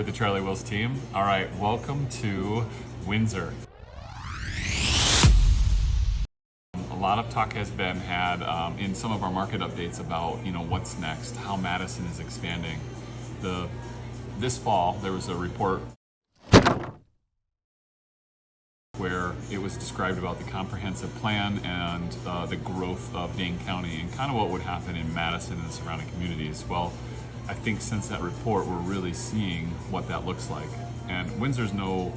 with the Charlie Wills team. All right, welcome to Windsor. A lot of talk has been had in some of our market updates about what's next, how Madison is expanding. This fall there was a report where it was described about the comprehensive plan and the growth of Dane County and kind of what would happen in Madison and the surrounding communities. Well, I think since that report, we're really seeing what that looks like. And Windsor's no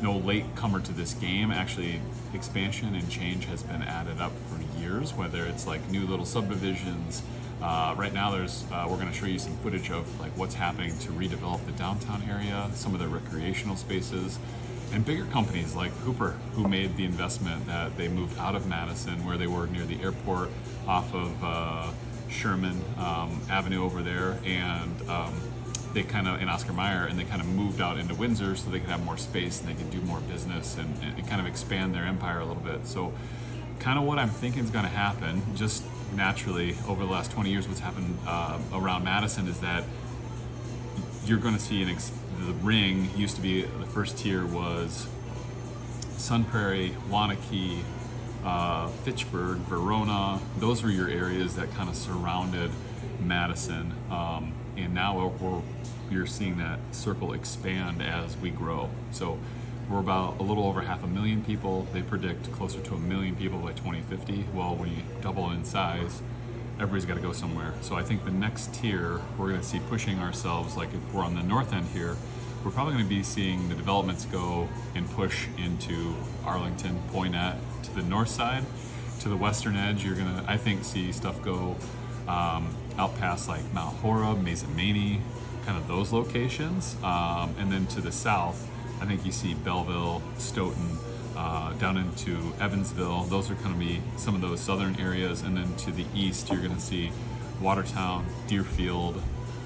late comer to this game. Actually, expansion and change has been added up for years, whether it's like new little subdivisions. Right now we're going to show you some footage of like what's happening to redevelop the downtown area, some of the recreational spaces, and bigger companies like Hooper, who made the investment that they moved out of Madison, where they were near the airport, off of Sherman Avenue over there, and they kind of, in Oscar Mayer, and they kind of moved out into Windsor so they could have more space and they could do more business and kind of expand their empire a little bit. So kind of what I'm thinking is going to happen, just naturally over the last 20 years, what's happened around Madison is that you're going to see the ring used to be, the first tier was Sun Prairie, Wanakee, Fitchburg, Verona. Those were your areas that kind of surrounded Madison, and now you're seeing that circle expand as we grow. So we're about a little over 500,000 people. They predict closer to 1 million people by 2050. Well, when you double in size, everybody's got to go somewhere. So I think the next tier we're going to see pushing ourselves, like if we're on the north end here, we're probably going to be seeing the developments go and push into Arlington, Poynette, to the north side. To the western edge, you're going to, I think, see stuff go out past like Mount Horeb, Mazamani, kind of those locations. And then to the south, I think you see Belleville, Stoughton, down into Evansville. Those are going to be some of those southern areas. And then to the east, you're going to see Watertown, Deerfield,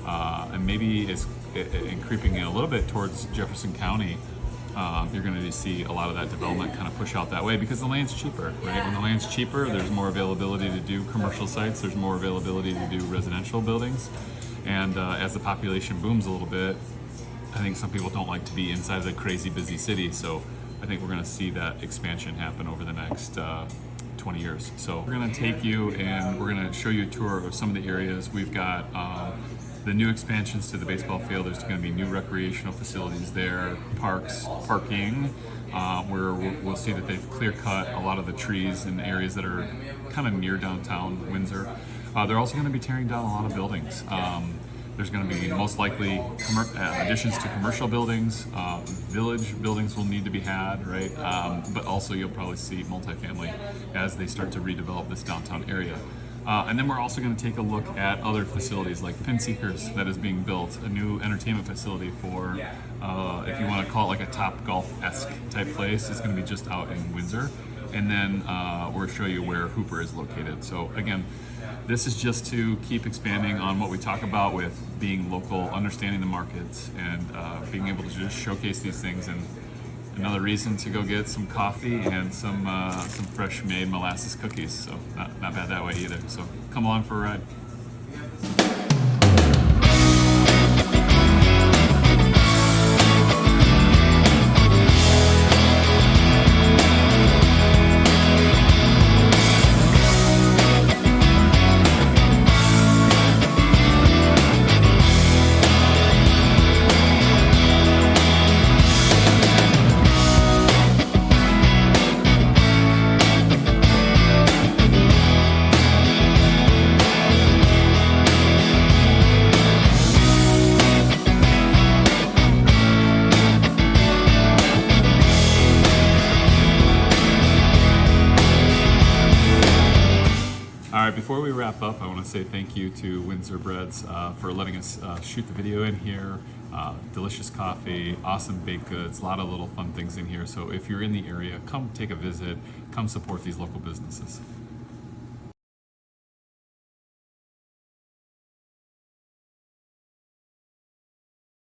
and maybe and creeping in a little bit towards Jefferson County. You're going to see a lot of that development kind of push out that way because the land's cheaper, right? When the land's cheaper, there's more availability to do commercial sites, there's more availability to do residential buildings. And as the population booms a little bit, I think some people don't like to be inside of the crazy busy city. So I think we're going to see that expansion happen over the next 20 years. So we're going to take you and we're going to show you a tour of some of the areas. We've got the new expansions to the baseball field. There's going to be new recreational facilities there, parks, parking, where we'll see that they've clear cut a lot of the trees in areas that are kind of near downtown Windsor. They're also going to be tearing down a lot of buildings. There's going to be most likely additions to commercial buildings. Village buildings will need to be had, right? But also you'll probably see multifamily as they start to redevelop this downtown area. And then we're also going to take a look at other facilities like Pinseekers that is being built, a new entertainment facility for, if you want to call it like a Top Golf-esque type place. It's going to be just out in Windsor. And then we'll show you where Hooper is located. So again, this is just to keep expanding on what we talk about with being local, understanding the markets, and being able to just showcase these things. And another reason to go get some coffee and some fresh made molasses cookies. So not bad that way either. So come along for a ride. All right, before we wrap up, I want to say thank you to Windsor Breads for letting us shoot the video in here. Delicious coffee, awesome baked goods, a lot of little fun things in here. So if you're in the area, come take a visit, come support these local businesses.